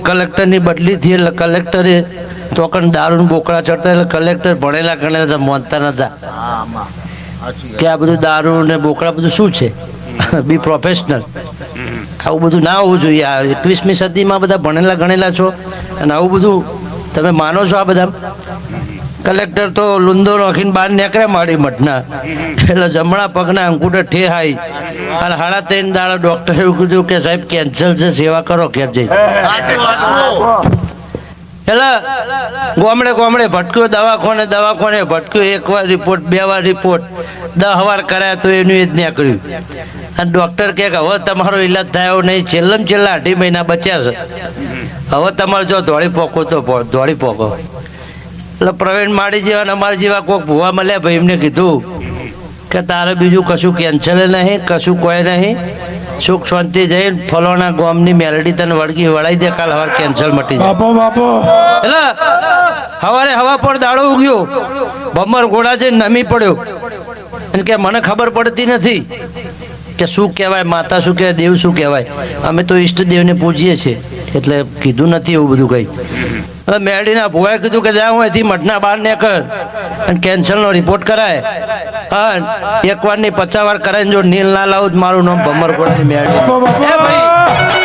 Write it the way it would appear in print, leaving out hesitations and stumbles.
કલેક્ટરની બદલી થઈ એટલે કલેક્ટરે તો કણ દારૂ બોકડા ચડતા એટલે કલેક્ટર ભણેલા ગણેલા માનતા નતા કે આ બધું દારૂ ને બોકડા બધું શું છે. બી પ્રોફેશનલ. આવું બધું ના હોવું જોઈએ. આ 21મી સદીમાં બધા ભણેલા ગણેલા છો અને આવું બધું તમે માનો છો. આ બધા કલેક્ટર તો લુંદો રાખીને બહાર નીકળ્યા માડી મઠના એટલે જમણા પગના અંગૂઠે ઠેહાઈ અને 3.5 દાડા ડોક્ટરે એવું કીધું કે સાહેબ કેન્સર છે, સેવા કરો ઘેર જઈ. એટલે ગોમડે ગોમડે ભટક્યો, દવાખાને ભટક્યો. 1 વાર રિપોર્ટ, 2 વાર રિપોર્ટ, 10 વાર કરાયા તો એનું એ જ નીકળ્યું. અને ડૉક્ટર કહે કે હવે તમારો ઈલાજ થાય એવું નહીં, છેલ્લા 8 મહિના બચ્યા છે, હવે તમારે જો દોડી પોકો તો દોડી પોકો. એટલે પ્રવીણ માળી જેવા ને અમારા જેવા કોઈક ભૂવા મળ્યા ભાઈ, એમને કીધું કે તારે બીજું કશું કેન્સર નહીં, કશું કોઈ નહીં, સુખ શાંતિ જઈને ફલોના ગામની મેલડી તને વળગી વળાઈ દે, કાલ હવાર કેન્સર મટી જાય. એટલે હવારે હવા પર દાડો ઉગ્યો, બમર ઘોડા જઈને નમી પડ્યો અને કે મને ખબર પડતી નથી કે શું કહેવાય, માતા શું કહેવાય, દેવ શું કહેવાય. અમે તો ઈષ્ટદેવને પૂજીએ છીએ એટલે કીધું નથી એવું બધું કંઈ. હવે મેરડીના ભુવાએ કીધું કે જા હું અહીંથી મઠના બહાર નીકળ અને કેન્સરનો રિપોર્ટ કરાય. હા, 1 વાર નહીં 50 વાર કરાય. જો નીલ ના લાવું મારું નામ ભમર ઘોડાની મેરડી.